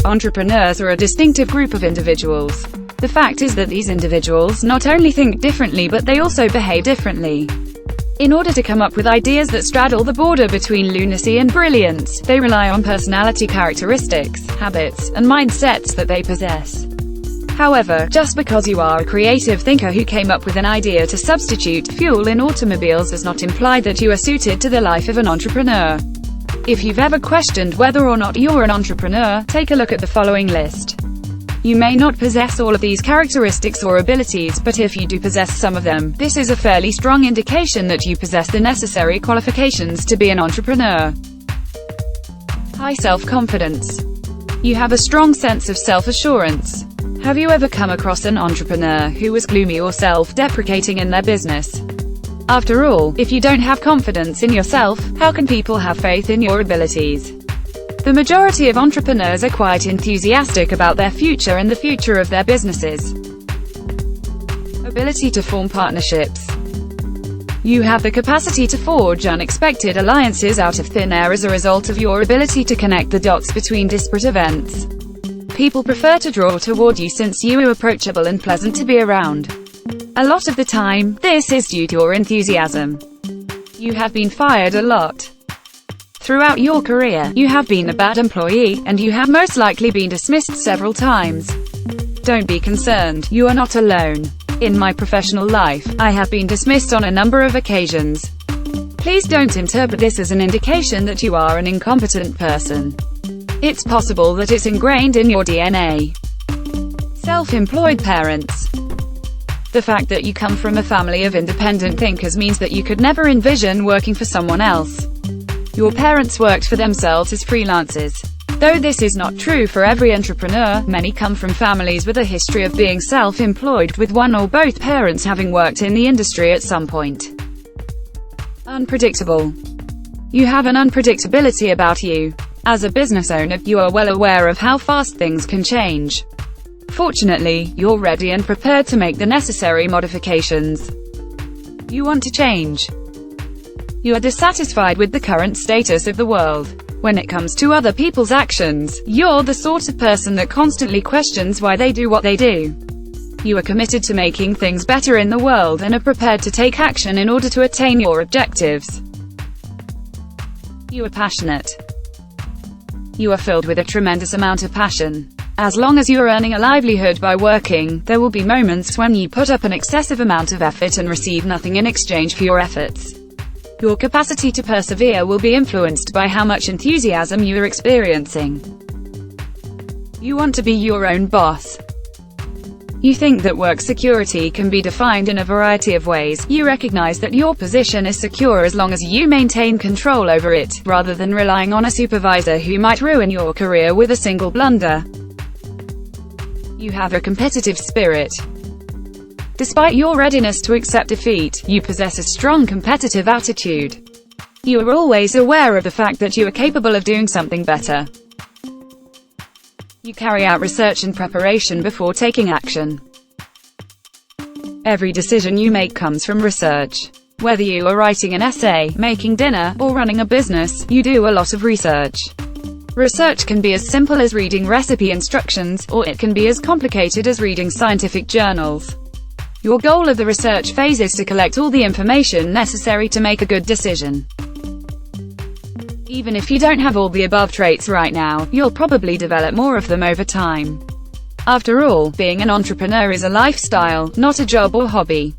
Entrepreneurs are a distinctive group of individuals. The fact is that these individuals not only think differently but they also behave differently. In order to come up with ideas that straddle the border between lunacy and brilliance, they rely on personality characteristics, habits, and mindsets that they possess. However, just because you are a creative thinker who came up with an idea to substitute fuel in automobiles does not imply that you are suited to the life of an entrepreneur. If you've ever questioned whether or not you're an entrepreneur, take a look at the following list. You may not possess all of these characteristics or abilities, but if you do possess some of them, this is a fairly strong indication that you possess the necessary qualifications to be an entrepreneur. High self-confidence. You have a strong sense of self-assurance. Have you ever come across an entrepreneur who was gloomy or self-deprecating in their business? After all, if you don't have confidence in yourself, how can people have faith in your abilities? The majority of entrepreneurs are quite enthusiastic about their future and the future of their businesses. Ability to form partnerships. You have the capacity to forge unexpected alliances out of thin air as a result of your ability to connect the dots between disparate events. People prefer to draw toward you since you are approachable and pleasant to be around. A lot of the time, this is due to your enthusiasm. You have been fired a lot. Throughout your career, you have been a bad employee, and you have most likely been dismissed several times. Don't be concerned, you are not alone. In my professional life, I have been dismissed on a number of occasions. Please don't interpret this as an indication that you are an incompetent person. It's possible that it's ingrained in your DNA. Self-employed parents. The fact that you come from a family of independent thinkers means that you could never envision working for someone else. Your parents worked for themselves as freelancers. Though this is not true for every entrepreneur, many come from families with a history of being self-employed, with one or both parents having worked in the industry at some point. Unpredictable. You have an unpredictability about you. As a business owner, you are well aware of how fast things can change. Fortunately, you're ready and prepared to make the necessary modifications. You want to change. You are dissatisfied with the current status of the world. When it comes to other people's actions, you're the sort of person that constantly questions why they do what they do. You are committed to making things better in the world and are prepared to take action in order to attain your objectives. You are passionate. You are filled with a tremendous amount of passion. As long as you are earning a livelihood by working, there will be moments when you put up an excessive amount of effort and receive nothing in exchange for your efforts. Your capacity to persevere will be influenced by how much enthusiasm you are experiencing. You want to be your own boss. You think that work security can be defined in a variety of ways. You recognize that your position is secure as long as you maintain control over it, rather than relying on a supervisor who might ruin your career with a single blunder. You have a competitive spirit. Despite your readiness to accept defeat, you possess a strong competitive attitude. You are always aware of the fact that you are capable of doing something better. You carry out research and preparation before taking action. Every decision you make comes from research. Whether you are writing an essay, making dinner, or running a business, you do a lot of research. Research can be as simple as reading recipe instructions, or it can be as complicated as reading scientific journals. Your goal of the research phase is to collect all the information necessary to make a good decision. Even if you don't have all the above traits right now, you'll probably develop more of them over time. After all, being an entrepreneur is a lifestyle, not a job or hobby.